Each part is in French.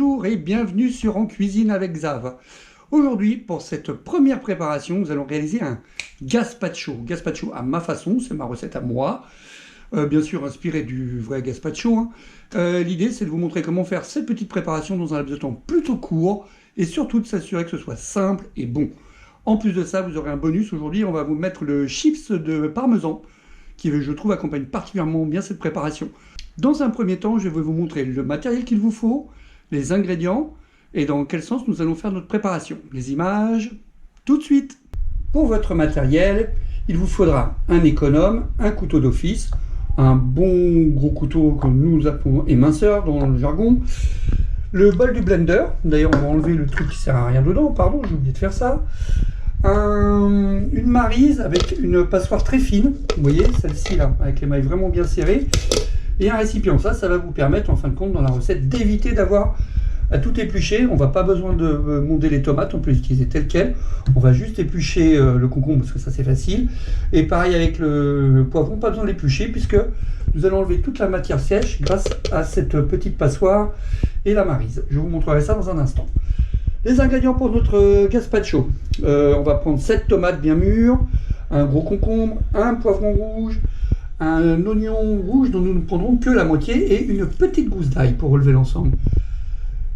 Bonjour et bienvenue sur En Cuisine avec Xav. Aujourd'hui, pour cette première préparation, nous allons réaliser un gazpacho. Gazpacho à ma façon, c'est ma recette à moi. Bien sûr inspiré du vrai gazpacho. L'idée, c'est de vous montrer comment faire cette petite préparation dans un laps de temps plutôt court et surtout de s'assurer que ce soit simple et bon. En plus de ça, vous aurez un bonus. Aujourd'hui, on va vous mettre le chips de parmesan qui, je trouve, accompagne particulièrement bien cette préparation. Dans un premier temps, je vais vous montrer le matériel qu'il vous faut, les ingrédients et dans quel sens nous allons faire notre préparation. Les images, tout de suite. Pour votre matériel, il vous faudra un économe, un couteau d'office, un bon gros couteau que nous appelons éminceur dans le jargon, le bol du blender, d'ailleurs on va enlever le truc qui sert à rien dedans, pardon, j'ai oublié de faire ça, une maryse avec une passoire très fine, vous voyez, celle-ci là, avec les mailles vraiment bien serrées, et un récipient. Ça va vous permettre en fin de compte dans la recette d'éviter d'avoir à tout éplucher. On va pas besoin de monder les tomates, on peut les utiliser telles quelles. On va juste éplucher le concombre parce que ça c'est facile. Et pareil avec le poivron, pas besoin de l'éplucher puisque nous allons enlever toute la matière sèche grâce à cette petite passoire et la maryse. Je vous montrerai ça dans un instant. Les ingrédients pour notre gazpacho. On va prendre 7 tomates bien mûres, un gros concombre, un poivron rouge, un oignon rouge dont nous ne prendrons que la moitié et une petite gousse d'ail pour relever l'ensemble.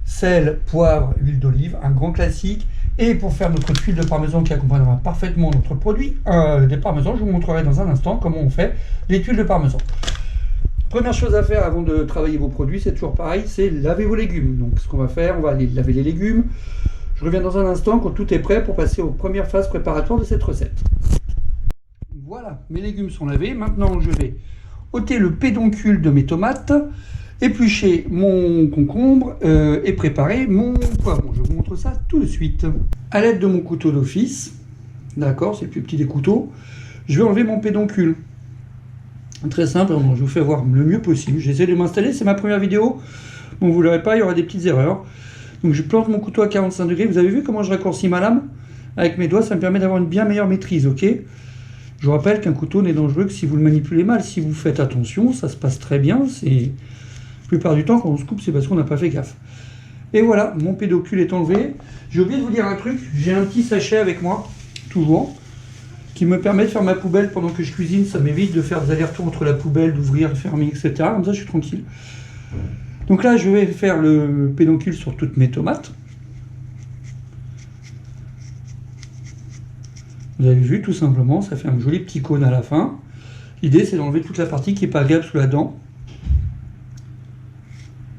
Sel, poivre, huile d'olive, un grand classique. Et pour faire notre tuile de parmesan qui accompagnera parfaitement notre produit des parmesans, je vous montrerai dans un instant comment on fait les tuiles de parmesan. Première chose à faire avant de travailler vos produits, c'est toujours pareil, c'est laver vos légumes. Donc ce qu'on va faire, on va aller laver les légumes. Je reviens dans un instant quand tout est prêt pour passer aux premières phases préparatoires de cette recette. Voilà, mes légumes sont lavés. Maintenant, je vais ôter le pédoncule de mes tomates, éplucher mon concombre et préparer mon poivron. Je vous montre ça tout de suite. À l'aide de mon couteau d'office, d'accord, c'est le plus petit des couteaux, je vais enlever mon pédoncule. Très simple, je vous fais voir le mieux possible. J'essaie de m'installer, c'est ma première vidéo. Bon, vous ne l'aurez pas, il y aura des petites erreurs. Donc je plante mon couteau à 45 degrés. Vous avez vu comment je raccourcis ma lame? Avec mes doigts, ça me permet d'avoir une bien meilleure maîtrise, ok? Je vous rappelle qu'un couteau n'est dangereux que si vous le manipulez mal. Si vous faites attention, ça se passe très bien. La plupart du temps, quand on se coupe, c'est parce qu'on n'a pas fait gaffe. Et voilà, mon pédoncule est enlevé. J'ai oublié de vous dire un truc. J'ai un petit sachet avec moi, toujours, qui me permet de faire ma poubelle pendant que je cuisine. Ça m'évite de faire des allers-retours entre la poubelle, d'ouvrir, de fermer, etc. Comme ça, je suis tranquille. Donc là, je vais faire le pédoncule sur toutes mes tomates. Vous avez vu, tout simplement, ça fait un joli petit cône à la fin. L'idée, c'est d'enlever toute la partie qui n'est pas agréable sous la dent.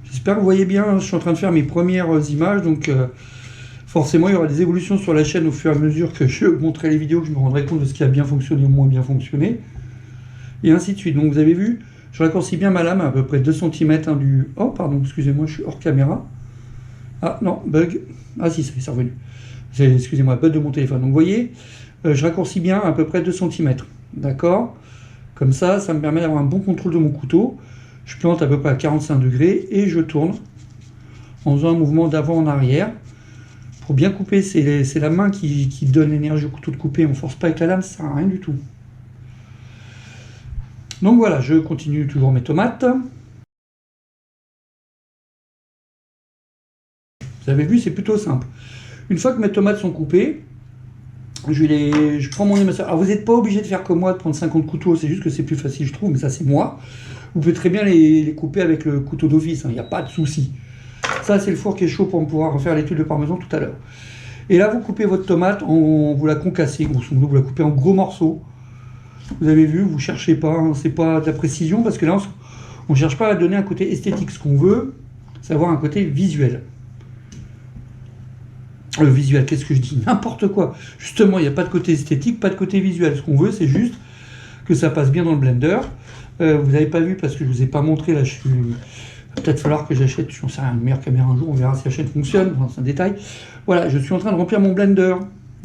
J'espère que vous voyez bien, je suis en train de faire mes premières images, donc forcément, il y aura des évolutions sur la chaîne au fur et à mesure que je montrerai les vidéos, que je me rendrai compte de ce qui a bien fonctionné ou moins bien fonctionné, et ainsi de suite. Donc vous avez vu, je raccourcis bien ma lame à peu près 2 cm du... Oh, pardon, excusez-moi, je suis hors caméra. Ah, non, bug. Ah si, ça est revenu. Excusez-moi, bug de mon téléphone. Donc vous voyez, je raccourcis bien à peu près 2 cm. D'accord? Comme ça me permet d'avoir un bon contrôle de mon couteau. Je plante à peu près à 45 degrés et je tourne en faisant un mouvement d'avant en arrière. Pour bien couper, c'est la main qui donne l'énergie au couteau de couper. On ne force pas avec la lame, ça ne sert à rien du tout. Donc voilà, je continue toujours mes tomates. Vous avez vu, c'est plutôt simple. Une fois que mes tomates sont coupées, je prends mon éminceur. Alors vous n'êtes pas obligé de faire comme moi, de prendre 50 couteaux, c'est juste que c'est plus facile je trouve, mais ça c'est moi. Vous pouvez très bien les couper avec le couteau d'office, il n'y a pas de souci. Ça c'est le four qui est chaud pour pouvoir refaire les tuiles de parmesan tout à l'heure. Et là vous coupez votre tomate, vous la concassez, grosso modo, vous la coupez en gros morceaux. Vous avez vu, vous ne cherchez pas, hein, c'est pas de la précision, parce que là on ne cherche pas à donner un côté esthétique. Ce qu'on veut, c'est avoir un côté visuel. Visuel, qu'est-ce que je dis? N'importe quoi. Justement, il n'y a pas de côté esthétique, pas de côté visuel. Ce qu'on veut, c'est juste que ça passe bien dans le blender. Vous n'avez pas vu parce que je ne vous ai pas montré. Là, il va peut-être falloir que j'achète, je ne sais rien, une meilleure caméra un jour. On verra si la chaîne fonctionne. Enfin, c'est un détail. Voilà, je suis en train de remplir mon blender.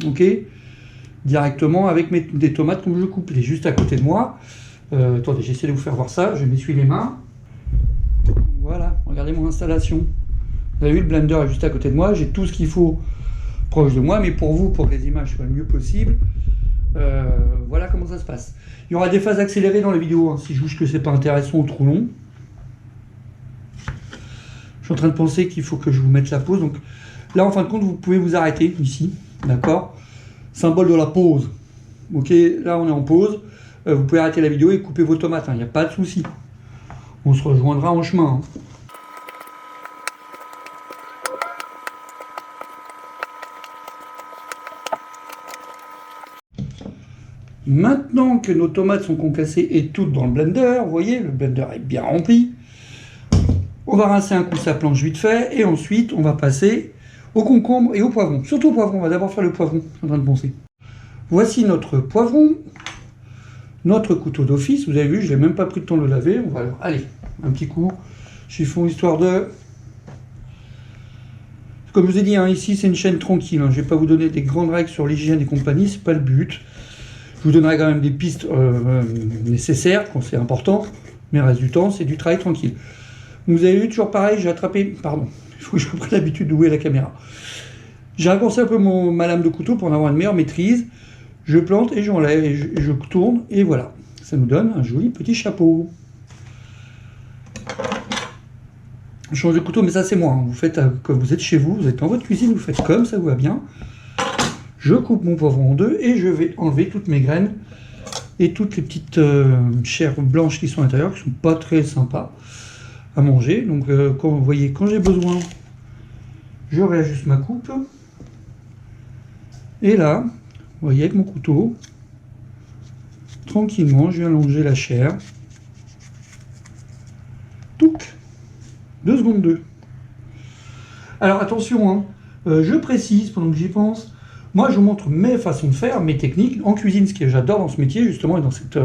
Ok, directement avec des tomates comme je coupe. Il est juste à côté de moi. Attendez, j'essaie de vous faire voir ça. Je m'essuie les mains. Voilà, regardez mon installation. Vous avez vu, le blender est juste à côté de moi. J'ai tout ce qu'il faut proche de moi, mais pour vous, pour que les images soient le mieux possible, voilà comment ça se passe. Il y aura des phases accélérées dans la vidéo, hein, si je juge que c'est pas intéressant ou trop long. suis en train de penser qu'il faut que je vous mette la pause. Donc là, en fin de compte, vous pouvez vous arrêter ici, d'accord? Symbole de la pause. Ok, là on est en pause. Vous pouvez arrêter la vidéo et couper vos tomates, il n'y a pas de souci. On se rejoindra en chemin. Maintenant que nos tomates sont concassées et toutes dans le blender, vous voyez, le blender est bien rempli. On va rincer un coup sa planche vite fait et ensuite on va passer au concombre et au poivron. Surtout au poivron, on va d'abord faire le poivron, je suis en train de penser. Voici notre poivron, notre couteau d'office. Vous avez vu, je n'ai même pas pris le temps de le laver. On va aller, un petit coup, chiffon histoire de... Comme je vous ai dit, hein, ici c'est une chaîne tranquille. Hein. Je ne vais pas vous donner des grandes règles sur l'hygiène et compagnie, c'est pas le but. Je vous donnerai quand même des pistes nécessaires quand c'est important, mais le reste du temps, c'est du travail tranquille. Vous avez vu, toujours pareil, j'ai attrapé... Pardon, il faut que je reprenne l'habitude d'ouvrir la caméra. J'ai raccourci un peu ma lame de couteau pour en avoir une meilleure maîtrise. Je plante et j'enlève, et je tourne, et voilà. Ça nous donne un joli petit chapeau. Je change de couteau, mais ça c'est moi. Vous faites comme vous êtes chez vous, vous êtes dans votre cuisine, vous faites comme ça vous va bien. Je coupe mon poivron en deux et je vais enlever toutes mes graines et toutes les petites chairs blanches qui sont à l'intérieur, qui sont pas très sympas à manger. Donc quand vous voyez, quand j'ai besoin, je réajuste ma coupe. Et là, vous voyez avec mon couteau, tranquillement, je viens allonger la chair. Touc, 2 secondes 2. Alors attention, hein, je précise pendant que j'y pense. Moi, je vous montre mes façons de faire, mes techniques en cuisine, ce que j'adore dans ce métier, justement, et dans cette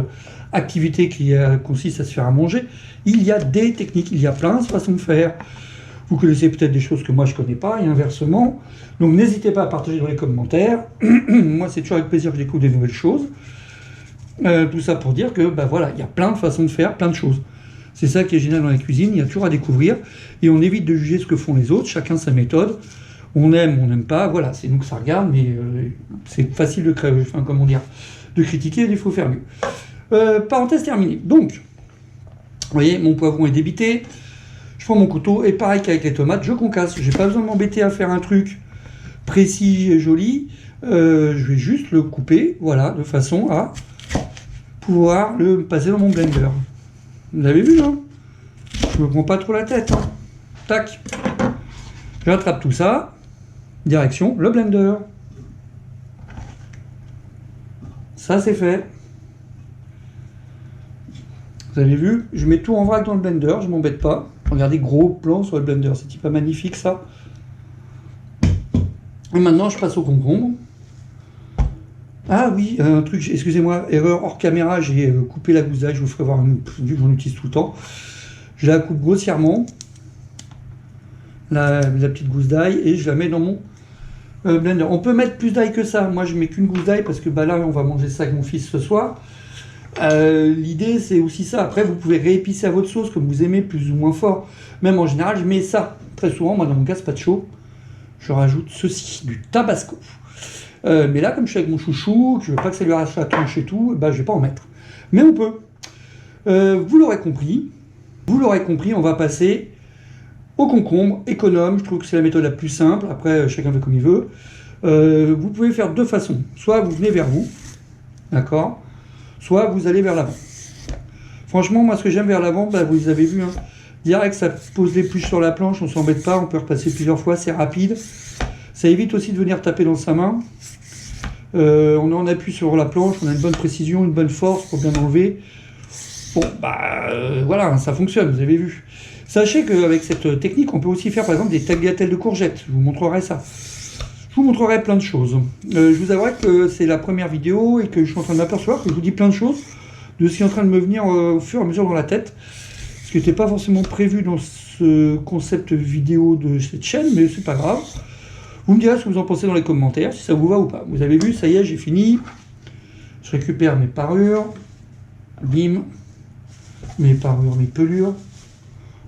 activité qui consiste à se faire à manger. Il y a des techniques, il y a plein de façons de faire. Vous connaissez peut-être des choses que moi je ne connais pas, et inversement. Donc n'hésitez pas à partager dans les commentaires. Moi, c'est toujours avec plaisir que je découvre des nouvelles choses. Tout ça pour dire que, bah voilà, il y a plein de façons de faire, plein de choses. C'est ça qui est génial dans la cuisine, il y a toujours à découvrir, et on évite de juger ce que font les autres, chacun sa méthode. On aime, on n'aime pas, voilà, c'est nous que ça regarde, mais c'est facile de créer, enfin, comment dire, de critiquer, il faut faire mieux. Parenthèse terminée. Donc, vous voyez, mon poivron est débité, je prends mon couteau, et pareil qu'avec les tomates, je concasse. J'ai pas besoin de m'embêter à faire un truc précis et joli, je vais juste le couper, voilà, de façon à pouvoir le passer dans mon blender. Vous l'avez vu, là? Je me prends pas trop la tête, hein. Tac. J'attrape tout ça. Direction le blender. Ça c'est fait. Vous avez vu, je mets tout en vrac dans le blender, je m'embête pas. Regardez, gros plan sur le blender, c'est pas magnifique ça. Et maintenant je passe au concombre. Ah oui, un truc, excusez-moi, erreur hors caméra, j'ai coupé la gousse d'ail, je vous ferai voir, vu que j'en utilise tout le temps. Je la coupe grossièrement, la petite gousse d'ail, et je la mets dans mon blender. On peut mettre plus d'ail que ça, moi je mets qu'une gousse d'ail parce que bah, là on va manger ça avec mon fils ce soir. L'idée c'est aussi ça, après vous pouvez réépicer à votre sauce comme vous aimez, plus ou moins fort. Même en général je mets ça, très souvent, moi dans mon gazpacho, je rajoute ceci, du tabasco. Mais là, comme je suis avec mon chouchou, que je veux pas que ça lui arrache la tronche et tout, bah, je vais pas en mettre. Mais on peut. Vous l'aurez compris, on va passer au concombre, économe. Je trouve que c'est la méthode la plus simple. Après, chacun fait comme il veut. Vous pouvez faire deux façons. Soit vous venez vers vous, d'accord, soit vous allez vers l'avant. Franchement, moi, ce que j'aime vers l'avant, bah, vous les avez vu, hein, direct, ça pose l'épluche sur la planche, on s'embête pas, on peut repasser plusieurs fois, c'est rapide. Ça évite aussi de venir taper dans sa main. On en appuie sur la planche, on a une bonne précision, une bonne force pour bien enlever. Bon, bah voilà, ça fonctionne, vous avez vu. Sachez qu'avec cette technique, on peut aussi faire par exemple des tagliatelles de courgettes. Je vous montrerai ça. Je vous montrerai plein de choses. Je vous avouerai que c'est la première vidéo et que je suis en train de m'apercevoir que je vous dis plein de choses de ce qui est en train de me venir au fur et à mesure dans la tête. Ce qui n'était pas forcément prévu dans ce concept vidéo de cette chaîne, mais c'est pas grave. Vous me direz ce que vous en pensez dans les commentaires, si ça vous va ou pas. Vous avez vu, ça y est, j'ai fini. Je récupère mes parures. Bim. Mes parures, mes pelures.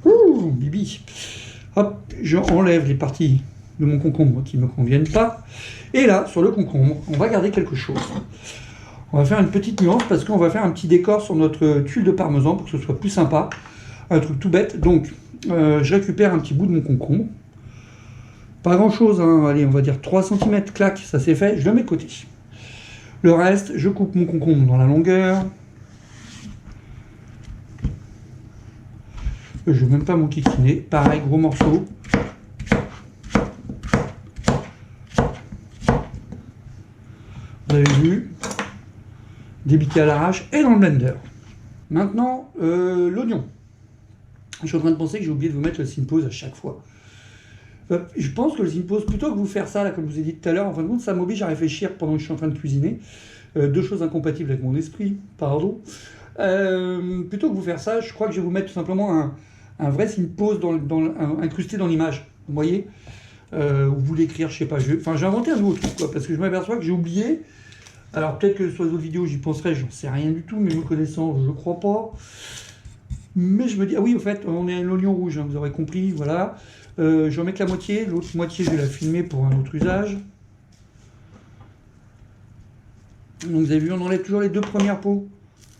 Ouh, bibi. Hop, j'enlève les parties de mon concombre qui ne me conviennent pas. Et là, sur le concombre, on va garder quelque chose. On va faire une petite nuance parce qu'on va faire un petit décor sur notre tuile de parmesan pour que ce soit plus sympa. Un truc tout bête. Donc, je récupère un petit bout de mon concombre. Pas grand chose, hein. Allez, on va dire 3 cm, clac, ça c'est fait, je le mets de côté. Le reste, je coupe mon concombre dans la longueur. Je ne vais même pas m'enquiquiner. Pareil, gros morceau. Vous avez vu, débité à l'arrache et dans le blender. Maintenant, l'oignon. Je suis en train de penser que j'ai oublié de vous mettre le Synpause à chaque fois. Je pense que le Synpause, plutôt que vous faire ça, là, comme je vous ai dit tout à l'heure, en fin de compte, ça m'oblige à réfléchir pendant que je suis en train de cuisiner. Deux choses incompatibles avec mon esprit, pardon. Plutôt que vous faire ça, je crois que je vais vous mettre tout simplement un vrai Synpause incrusté dans l'image. Vous voyez, vous l'écrire, je sais pas. J'ai inventé un nouveau truc, quoi, parce que je m'aperçois que j'ai oublié. Alors peut-être que sur les autres vidéos, j'y penserai, j'en sais rien du tout, mais me connaissant, je crois pas. Mais je me dis, ah oui, au fait, on est à l'oignon rouge, hein, vous aurez compris, voilà. Je vais en mettre la moitié, l'autre moitié, je vais la filmer pour un autre usage. Donc vous avez vu, on enlève toujours les deux premières peaux.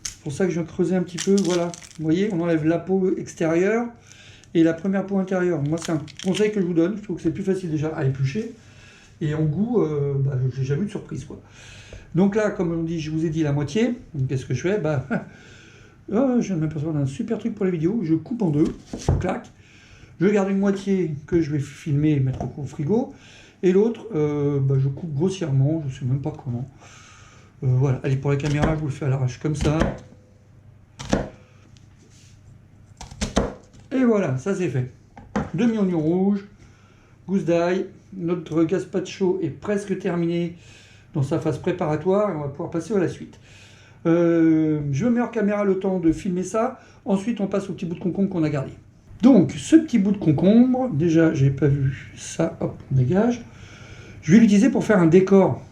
C'est pour ça que je viens creuser un petit peu, voilà. Vous voyez, on enlève la peau extérieure et la première peau intérieure. Moi, c'est un conseil que je vous donne, je trouve que c'est plus facile déjà à éplucher. Et en goût, j'ai jamais eu de surprise, quoi. Donc là, comme on dit, je vous ai dit la moitié. Qu'est-ce que je fais? Je viens de m'apercevoir d'un super truc pour les vidéos. Je coupe en deux, clac. Je garde une moitié que je vais filmer et mettre au frigo. Et l'autre, je coupe grossièrement, je ne sais même pas comment. Voilà, allez, pour la caméra, je vous le fais à l'arrache comme ça. Et voilà, ça c'est fait. Demi-oignon rouge, gousse d'ail. Notre gazpacho est presque terminé dans sa phase préparatoire et on va pouvoir passer à la suite. Je mets hors caméra le temps de filmer ça. Ensuite, on passe au petit bout de concombre qu'on a gardé. Donc, ce petit bout de concombre, déjà, j'ai pas vu ça, hop, on dégage. Je vais l'utiliser pour faire un décor.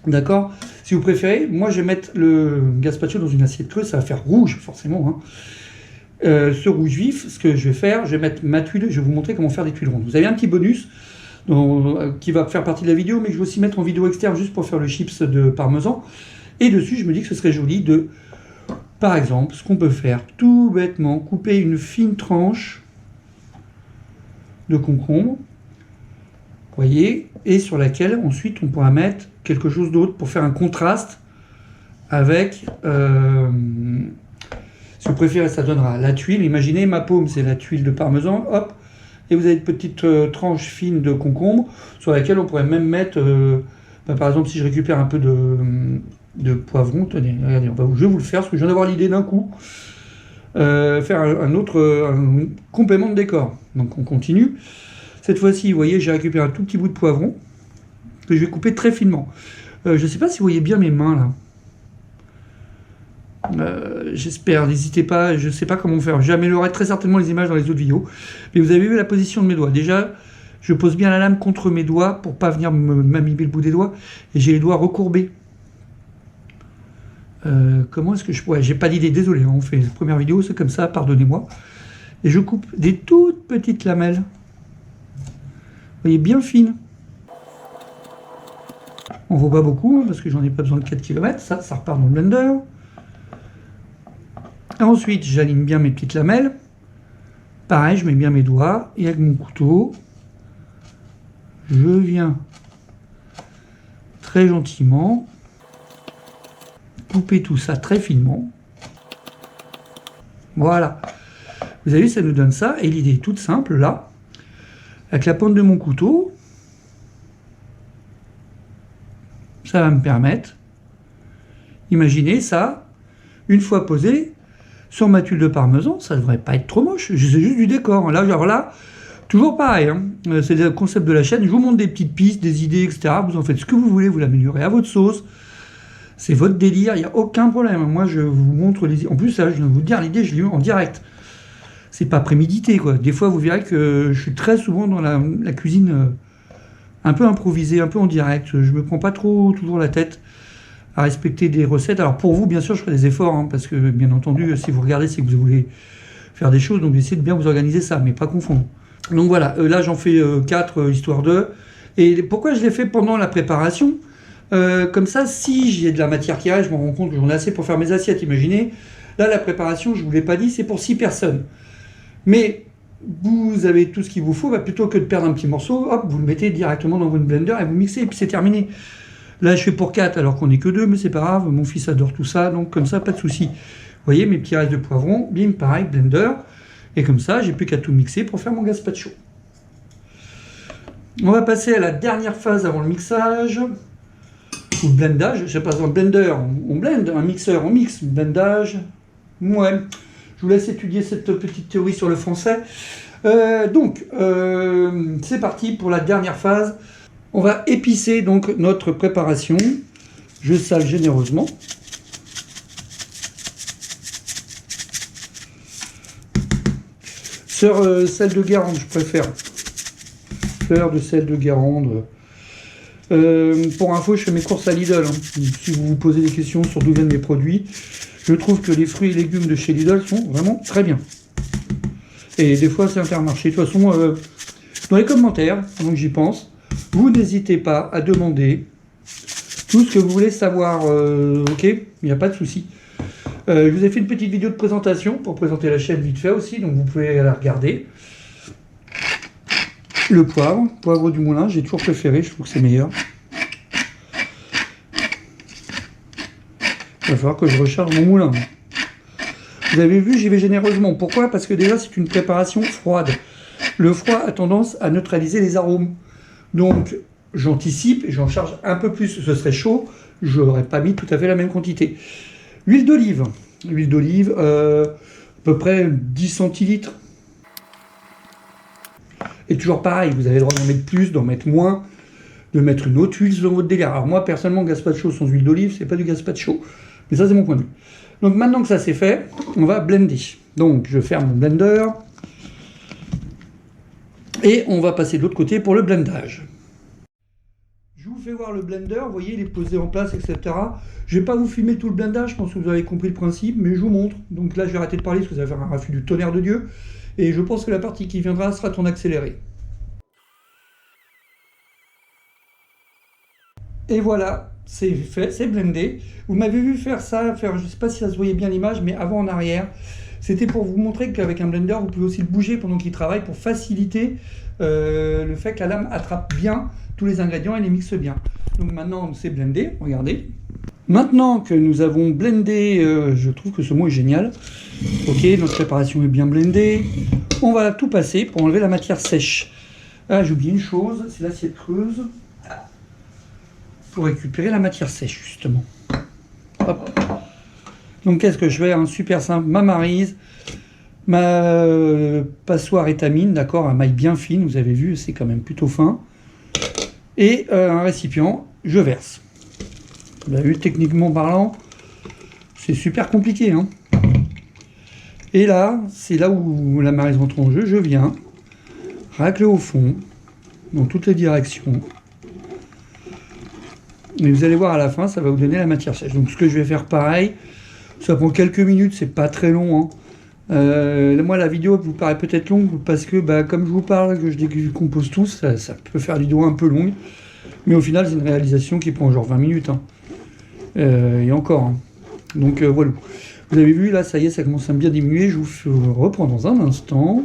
D'accord? Si vous préférez, moi, je vais mettre le gazpacho dans une assiette creuse, ça va faire rouge, forcément. Hein. Ce rouge vif, ce que je vais faire, je vais mettre ma tuile, je vais vous montrer comment faire des tuiles rondes. Vous avez un petit bonus qui va faire partie de la vidéo, mais que je vais aussi mettre en vidéo externe juste pour faire le chips de parmesan. Et dessus, je me dis que ce serait joli de, par exemple, ce qu'on peut faire tout bêtement, couper une fine tranche de concombre, voyez, et sur laquelle ensuite on pourra mettre quelque chose d'autre pour faire un contraste avec, si vous préférez, ça donnera la tuile. Imaginez, ma paume, c'est la tuile de parmesan, hop, et vous avez une petite tranche fine de concombre sur laquelle on pourrait même mettre, par exemple, si je récupère un peu de poivron, tenez, regardez, je vais vous le faire, parce que je viens d'avoir l'idée d'un coup, faire un complément de décor. Donc on continue. Cette fois-ci, vous voyez, j'ai récupéré un tout petit bout de poivron, que je vais couper très finement. Je ne sais pas si vous voyez bien mes mains, là. J'espère, n'hésitez pas, je ne sais pas comment faire. J'améliorerai très certainement les images dans les autres vidéos. Mais vous avez vu la position de mes doigts. Déjà, je pose bien la lame contre mes doigts pour ne pas venir m'amimer le bout des doigts. Et j'ai les doigts recourbés. Comment est-ce que je pourrais... J'ai pas d'idée, désolé, hein, on fait la première vidéo, c'est comme ça, pardonnez-moi. Et je coupe des toutes petites lamelles. Vous voyez, bien fines. On ne voit pas beaucoup, hein, parce que j'en ai pas besoin de 4 km. Ça repart dans le blender. Ensuite, j'aligne bien mes petites lamelles. Pareil, je mets bien mes doigts. Et avec mon couteau, je viens très gentiment couper tout ça très finement. Voilà. Vous avez vu, ça nous donne ça. Et l'idée est toute simple, là. Avec la pointe de mon couteau, ça va me permettre, imaginez ça, une fois posé, sur ma tuile de parmesan, ça ne devrait pas être trop moche. C'est juste du décor. Là, genre là, toujours pareil. Hein. C'est le concept de la chaîne. Je vous montre des petites pistes, des idées, etc. Vous en faites ce que vous voulez, vous l'améliorez à votre sauce. C'est votre délire, il n'y a aucun problème. Moi, je vous montre les... En plus, là, je viens de vous dire, l'idée, je l'ai eu en direct. C'est pas prémédité, quoi. Des fois, vous verrez que je suis très souvent dans la cuisine un peu improvisée, un peu en direct. Je me prends pas trop toujours la tête à respecter des recettes. Alors, pour vous, bien sûr, je ferai des efforts, hein, parce que, bien entendu, si vous regardez, c'est que vous voulez faire des choses, donc essayez de bien vous organiser ça, mais pas confondre. Donc voilà, là, j'en fais 4, histoire de... Et pourquoi je l'ai fait pendant la préparation ? Comme ça, si j'ai de la matière qui reste, je me rends compte que j'en ai assez pour faire mes assiettes, imaginez. Là, la préparation, je ne vous l'ai pas dit, c'est pour 6 personnes. Mais vous avez tout ce qu'il vous faut, plutôt que de perdre un petit morceau, hop, vous le mettez directement dans votre blender et vous mixez, et puis c'est terminé. Là, je fais pour 4 alors qu'on n'est que 2, mais c'est pas grave, mon fils adore tout ça, donc comme ça, pas de souci. Vous voyez, mes petits restes de poivrons, bim, pareil, blender, et comme ça, j'ai plus qu'à tout mixer pour faire mon gazpacho. On va passer à la dernière phase avant le mixage, ou le blendage. Je sais pas, dans le blender, on blende, un mixeur, on mixe, blendage, ouais. Je vous laisse étudier cette petite théorie sur le français. C'est parti pour la dernière phase. On va épicer donc notre préparation. Je sale généreusement. Sel de Guérande, je préfère. Fleur de sel de Guérande. Pour info, je fais mes courses à Lidl. Si vous vous posez des questions sur d'où viennent mes produits, je trouve que les fruits et légumes de chez Lidl sont vraiment très bien. Et des fois, c'est Intermarché. De toute façon, dans les commentaires, pendant que j'y pense, vous n'hésitez pas à demander tout ce que vous voulez savoir. Ok, il n'y a pas de souci. Je vous ai fait une petite vidéo de présentation pour présenter la chaîne vite fait aussi, donc vous pouvez la regarder. Le poivre du moulin, j'ai toujours préféré, je trouve que c'est meilleur. Il va falloir que je recharge mon moulin. Vous avez vu, j'y vais généreusement. Pourquoi? Parce que déjà, c'est une préparation froide. Le froid a tendance à neutraliser les arômes. Donc, j'anticipe et j'en charge un peu plus. Ce serait chaud, je n'aurais pas mis tout à fait la même quantité. Huile d'olive. L'huile d'olive, à peu près 10 centilitres. Et toujours pareil, vous avez le droit d'en mettre plus, d'en mettre moins, de mettre une autre huile selon votre délire. Alors moi, personnellement, gazpacho sans huile d'olive, c'est pas du gazpacho. Mais ça, c'est mon point de vue. Donc maintenant que ça c'est fait, on va blender. Donc je ferme mon blender. Et on va passer de l'autre côté pour le blendage. Je vous fais voir le blender, vous voyez, il est posé en place, etc. Je ne vais pas vous filmer tout le blendage, je pense que vous avez compris le principe, mais je vous montre. Donc là, je vais arrêter de parler parce que ça va faire un raffut du tonnerre de Dieu. Et je pense que la partie qui viendra sera en accéléré. Et voilà, c'est fait, c'est blendé. Vous m'avez vu faire ça, je ne sais pas si ça se voyait bien l'image, mais avant en arrière. C'était pour vous montrer qu'avec un blender, vous pouvez aussi le bouger pendant qu'il travaille pour faciliter le fait que la lame attrape bien tous les ingrédients et les mixe bien. Donc maintenant, c'est blendé, regardez. Maintenant que nous avons blendé, je trouve que ce mot est génial. Ok, notre préparation est bien blendée. On va tout passer pour enlever la matière sèche. Ah, j'ai oublié une chose, c'est l'assiette creuse. Pour récupérer la matière sèche, justement. Hop. Donc qu'est-ce que je fais? Super simple, ma maryse, ma passoire étamine, d'accord, à maille bien fine, vous avez vu, c'est quand même plutôt fin. Et un récipient, je verse. Vous avez vu, techniquement parlant, c'est super compliqué, hein. Et là, c'est là où la maryse rentre en jeu, je viens racler au fond, dans toutes les directions. Et vous allez voir à la fin, ça va vous donner la matière sèche. Donc ce que je vais faire pareil, ça prend quelques minutes, c'est pas très long, hein. Moi la vidéo vous paraît peut-être longue parce que comme je vous parle, que je décompose tout, ça peut faire des vidéos un peu longues. Mais au final c'est une réalisation qui prend genre 20 minutes. Hein. Et encore. Hein. Donc voilà. Vous avez vu là, ça y est, ça commence à bien diminuer. Je vous reprends dans un instant.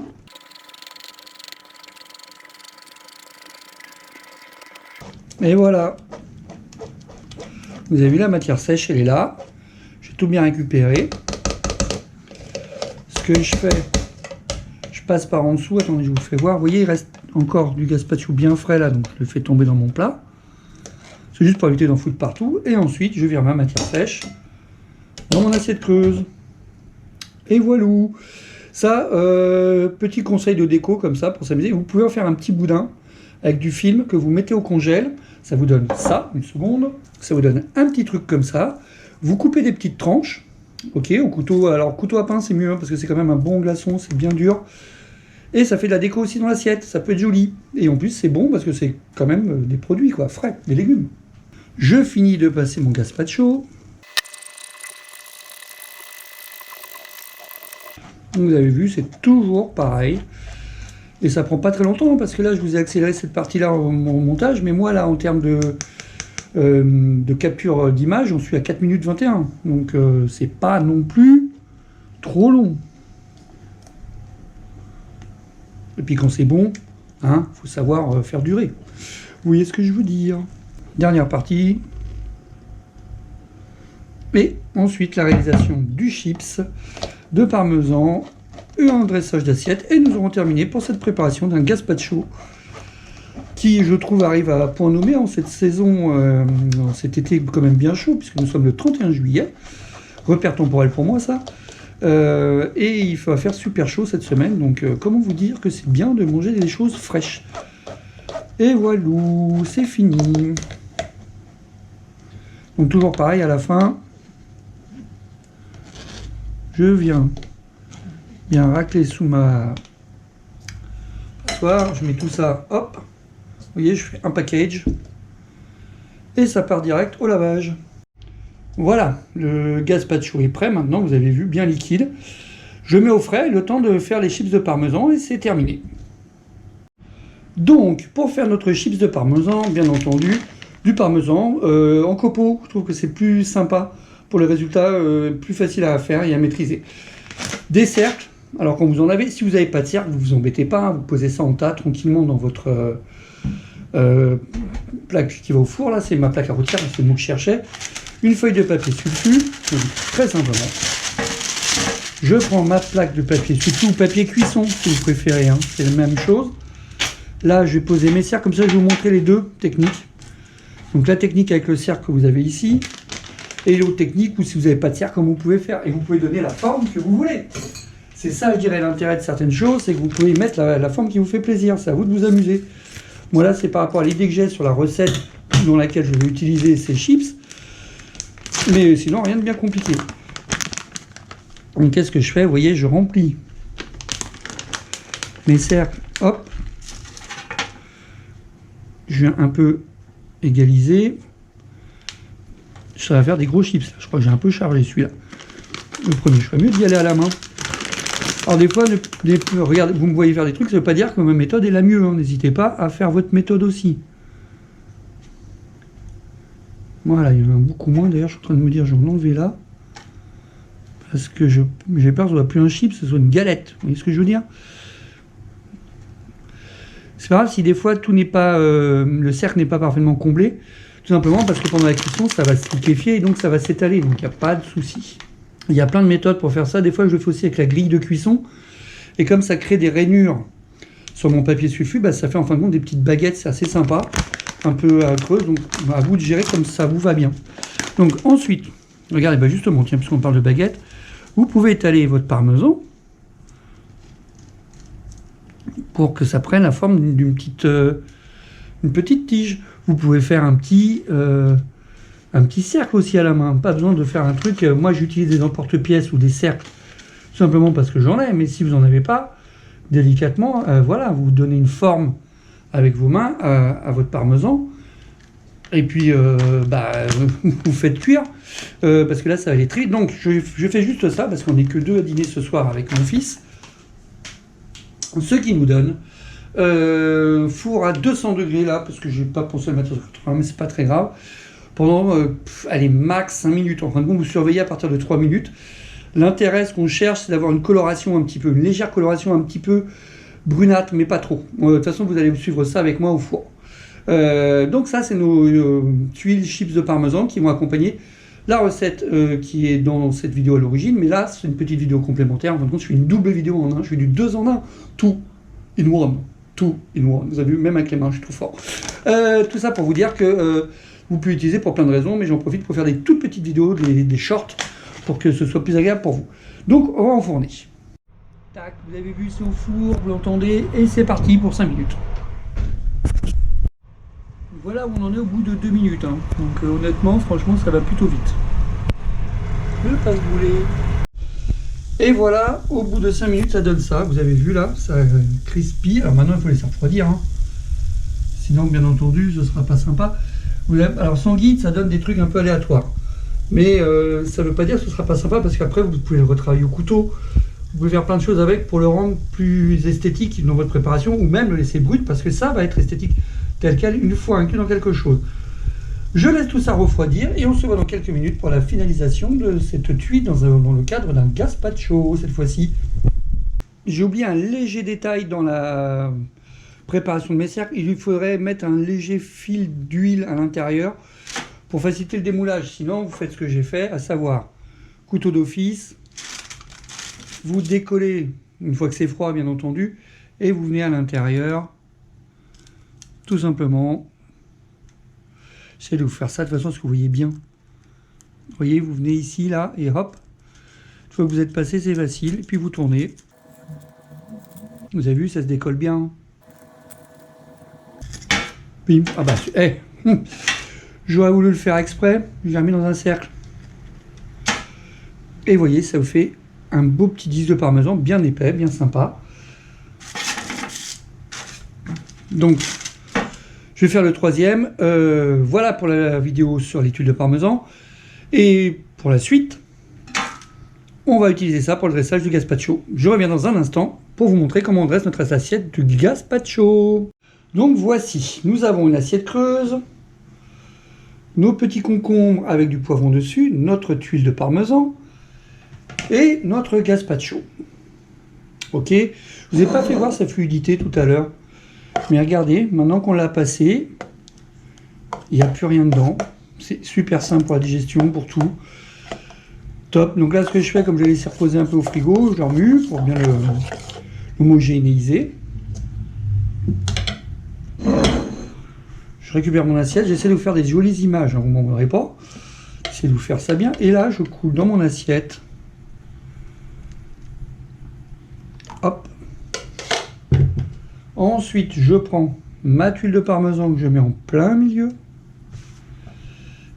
Et voilà. Vous avez vu la matière sèche, elle est là. J'ai tout bien récupéré. Ce que je fais, je passe par en dessous. Attendez, je vous fais voir. Vous voyez, il reste encore du gazpacho bien frais là, donc je le fais tomber dans mon plat. C'est juste pour éviter d'en foutre partout. Et ensuite, je vire ma matière sèche dans mon assiette creuse. Et voilà. Ça, petit conseil de déco comme ça pour s'amuser. Vous pouvez en faire un petit boudin avec du film que vous mettez au congèle. Ça vous donne ça, une seconde. Ça vous donne un petit truc comme ça. Vous coupez des petites tranches. Ok, au couteau. Alors, couteau à pain, c'est mieux hein, parce que c'est quand même un bon glaçon, c'est bien dur. Et ça fait de la déco aussi dans l'assiette. Ça peut être joli. Et en plus, c'est bon parce que c'est quand même des produits quoi, frais, des légumes. Je finis de passer mon gazpacho. Vous avez vu, c'est toujours pareil. Et ça prend pas très longtemps, parce que là, je vous ai accéléré cette partie-là au montage, mais moi, là, en termes de capture d'image, j'en suis à 4 minutes 21. Donc, c'est pas non plus trop long. Et puis quand c'est bon, hein, faut savoir faire durer. Vous voyez ce que je veux dire? Dernière partie. Et ensuite la réalisation du chips de parmesan et un dressage d'assiette. Et nous aurons terminé pour cette préparation d'un gazpacho qui, je trouve, arrive à point nommé en cette saison, en cet été quand même bien chaud, puisque nous sommes le 31 juillet. Repère temporel pour moi, ça. Et il va faire super chaud cette semaine. Donc, comment vous dire que c'est bien de manger des choses fraîches. Et voilà, c'est fini. Donc, toujours pareil, à la fin, je viens bien racler sous ma passoire. Je mets tout ça, hop. Vous voyez, je fais un package. Et ça part direct au lavage. Voilà, le gazpacho est prêt maintenant, vous avez vu, bien liquide. Je mets au frais, le temps de faire les chips de parmesan et c'est terminé. Donc, pour faire notre chips de parmesan, bien entendu, du parmesan en copeaux. Je trouve que c'est plus sympa pour le résultat, plus facile à faire et à maîtriser. Des cercles, alors quand vous en avez, si vous n'avez pas de cercle, vous vous embêtez pas, vous posez ça en tas tranquillement dans votre plaque qui va au four. Là, c'est ma plaque à rôtir, c'est le mot que je cherchais. Une feuille de papier sulfu, très simplement. Je prends ma plaque de papier sulfu ou papier cuisson, si vous préférez, hein, c'est la même chose. Là, je vais poser mes cercles, comme ça je vais vous montrer les deux techniques. Donc la technique avec le cercle que vous avez ici, et l'autre technique où si vous n'avez pas de cercle, comme vous pouvez faire, et vous pouvez donner la forme que vous voulez. C'est ça, je dirais, l'intérêt de certaines choses, c'est que vous pouvez mettre la forme qui vous fait plaisir, c'est à vous de vous amuser. Moi là, c'est par rapport à l'idée que j'ai sur la recette dans laquelle je vais utiliser ces chips. Mais sinon, rien de bien compliqué. Donc, qu'est-ce que je fais? Vous voyez, je remplis mes cercles. Hop. Je viens un peu égaliser. Ça va faire des gros chips. Je crois que j'ai un peu chargé celui-là. Le premier, je ferais mieux d'y aller à la main. Alors, des fois, regardez, vous me voyez faire des trucs, ça ne veut pas dire que ma méthode est la mieux. Hein. N'hésitez pas à faire votre méthode aussi. Voilà, il y en a beaucoup moins. D'ailleurs, je suis en train de me dire, je vais en enlever là. Parce que j'ai peur que ce soit plus un chip, ce soit une galette. Vous voyez ce que je veux dire? C'est pas grave si des fois tout n'est pas, le cercle n'est pas parfaitement comblé. Tout simplement parce que pendant la cuisson, ça va se liquéfier et donc ça va s'étaler. Donc il n'y a pas de souci. Il y a plein de méthodes pour faire ça. Des fois, je le fais aussi avec la grille de cuisson. Et comme ça crée des rainures sur mon papier sulfu, bah, ça fait en fin de compte des petites baguettes. C'est assez sympa. Un peu creux, donc à vous de gérer comme ça vous va bien. Donc ensuite, regardez, bah justement, tiens, puisqu'on parle de baguette, vous pouvez étaler votre parmesan pour que ça prenne la forme d'une petite tige. Vous pouvez faire un petit cercle aussi à la main. Pas besoin de faire un truc. Moi, j'utilise des emporte-pièces ou des cercles tout simplement parce que j'en ai. Mais si vous n'en avez pas, délicatement, voilà, vous donnez une forme avec vos mains à votre parmesan. Et puis, vous faites cuire, parce que là, ça va aller très vite. Donc, je fais juste ça, parce qu'on n'est que deux à dîner ce soir avec mon fils. Ce qui nous donne four à 200 degrés, là, parce que je n'ai pas pensé à le mettre sur 80, mais c'est pas très grave. Pendant, allez, max 5 minutes. En fin de compte, vous surveillez à partir de 3 minutes. L'intérêt, ce qu'on cherche, c'est d'avoir une coloration une légère coloration un petit peu brunâtre, mais pas trop. De toute façon, vous allez suivre ça avec moi au four. Donc ça, c'est nos tuiles chips de parmesan qui vont accompagner la recette qui est dans cette vidéo à l'origine. Mais là, c'est une petite vidéo complémentaire. En fin de compte, je fais une double vidéo en un. Je fais du 2 en 1. Tout in one. Tout in one. Vous avez vu, même avec les mains, je suis trop fort. Tout ça pour vous dire que vous pouvez l'utiliser pour plein de raisons, mais j'en profite pour faire des toutes petites vidéos, des shorts, pour que ce soit plus agréable pour vous. Donc, on va enfourner. Tac, vous avez vu, c'est au four, vous l'entendez, et c'est parti pour 5 minutes. Voilà où on en est au bout de 2 minutes. Hein. Donc honnêtement, franchement, ça va plutôt vite. Le passe-boulet. Et voilà, au bout de 5 minutes, ça donne ça. Vous avez vu là, ça crispy. Alors maintenant, il faut les faire refroidir. Hein. Sinon, bien entendu, ce ne sera pas sympa. Alors sans guide, ça donne des trucs un peu aléatoires. Mais ça ne veut pas dire que ce ne sera pas sympa parce qu'après, vous pouvez le retravailler au couteau. Vous pouvez faire plein de choses avec pour le rendre plus esthétique dans votre préparation ou même le laisser brut parce que ça va être esthétique tel quel une fois inclus dans quelque chose. Je laisse tout ça refroidir et on se voit dans quelques minutes pour la finalisation de cette tuile dans le cadre d'un gazpacho cette fois-ci. j'ai oublié un léger détail dans la préparation de mes cercles. Il lui faudrait mettre un léger fil d'huile à l'intérieur pour faciliter le démoulage. Sinon, vous faites ce que j'ai fait, à savoir couteau d'office, vous décollez une fois que c'est froid, bien entendu, et vous venez à l'intérieur, tout simplement. J'essaie de vous faire ça de façon à ce que vous voyez bien. Vous voyez, vous venez ici, là, et hop. Une fois que vous êtes passé, c'est facile. Et puis vous tournez. Vous avez vu, ça se décolle bien. Bim. Ah bah, j'aurais voulu le faire exprès. J'ai remis dans un cercle. Et vous voyez, ça vous fait un beau petit disque de parmesan, bien épais, bien sympa. Donc, je vais faire le troisième. Voilà pour la vidéo sur les tuiles de parmesan. Et pour la suite, on va utiliser ça pour le dressage du gazpacho. Je reviens dans un instant pour vous montrer comment on dresse notre assiette du gazpacho. Donc voici, nous avons une assiette creuse, nos petits concombres avec du poivron dessus, notre tuile de parmesan et notre gazpacho. Ok, je vous ai pas fait voir sa fluidité tout à l'heure, mais regardez, maintenant qu'on l'a passé, il n'y a plus rien dedans. C'est super simple pour la digestion, pour tout. Top. Donc là, ce que je fais, comme je l'ai laissé reposer un peu au frigo, je le remue pour bien l'homogénéiser. Je récupère mon assiette. J'essaie de vous faire des jolies images. Vous ne m'en voudrez pas. J'essaie de vous faire ça bien. Et là, je coule dans mon assiette. Hop. Ensuite, je prends ma tuile de parmesan que je mets en plein milieu.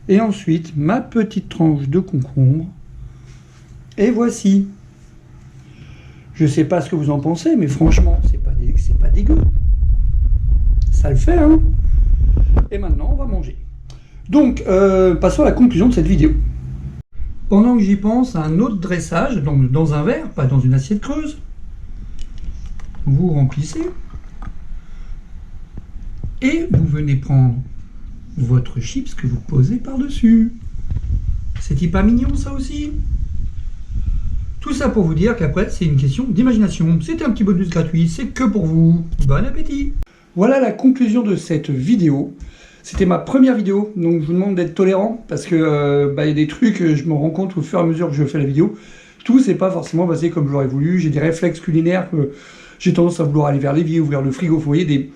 Et ensuite, ma petite tranche de concombre. Et voici. Je ne sais pas ce que vous en pensez, mais franchement, c'est pas dégueu. Ça le fait, hein. Et maintenant, on va manger. Donc, passons à la conclusion de cette vidéo. Pendant que j'y pense, à un autre dressage, donc dans un verre, pas dans une assiette creuse. Vous remplissez. Et vous venez prendre votre chips que vous posez par-dessus. C'est-il pas mignon, ça aussi? Tout ça pour vous dire qu'après, c'est une question d'imagination. C'était un petit bonus gratuit, c'est que pour vous. Bon appétit! Voilà la conclusion de cette vidéo. C'était ma première vidéo, donc je vous demande d'être tolérant, parce que y a des trucs, je me rends compte au fur et à mesure que je fais la vidéo. Tout, c'est pas forcément passé comme j'aurais voulu. J'ai des réflexes culinaires que j'ai tendance à vouloir aller vers l'évier, ouvrir le frigo. Vous voyez,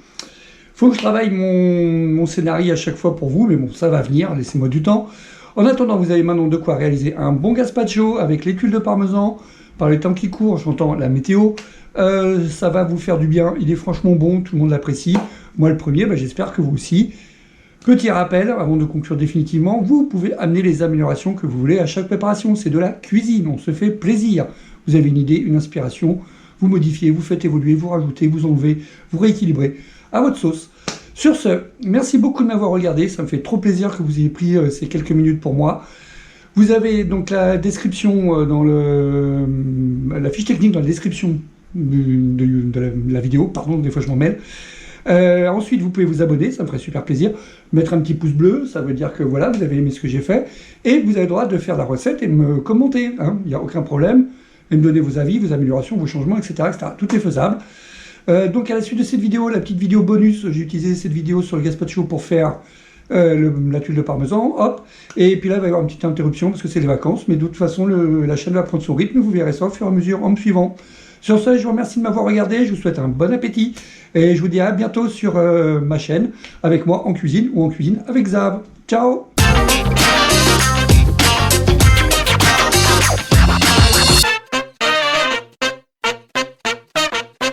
faut que je travaille mon scénario à chaque fois pour vous, mais bon, ça va venir, laissez-moi du temps. En attendant, vous avez maintenant de quoi réaliser un bon gazpacho avec les tuiles de parmesan. Par les temps qui courent, j'entends la météo. Ça va vous faire du bien. Il est franchement bon, tout le monde l'apprécie. Moi, le premier, j'espère que vous aussi. Petit rappel, avant de conclure définitivement, vous pouvez amener les améliorations que vous voulez à chaque préparation. C'est de la cuisine, on se fait plaisir. Vous avez une idée, une inspiration, vous modifiez, vous faites évoluer, vous rajoutez, vous enlevez, vous rééquilibrez à votre sauce. Sur ce, merci beaucoup de m'avoir regardé, ça me fait trop plaisir que vous ayez pris ces quelques minutes pour moi. Vous avez donc la description dans la fiche technique dans la description de la vidéo, pardon, des fois je m'en mêle. Ensuite, vous pouvez vous abonner, ça me ferait super plaisir. Mettre un petit pouce bleu, ça veut dire que voilà, vous avez aimé ce que j'ai fait. Et vous avez le droit de faire la recette et de me commenter, hein, il n'y a aucun problème. Et me donner vos avis, vos améliorations, vos changements, etc. etc. Tout est faisable. Donc à la suite de cette vidéo, la petite vidéo bonus, j'ai utilisé cette vidéo sur le gazpacho pour faire la tuile de parmesan, hop, et puis là il va y avoir une petite interruption parce que c'est les vacances, mais de toute façon la chaîne va prendre son rythme, vous verrez ça au fur et à mesure en me suivant. Sur ce, je vous remercie de m'avoir regardé, je vous souhaite un bon appétit, et je vous dis à bientôt sur ma chaîne, avec moi en cuisine ou en cuisine avec Xav. Ciao!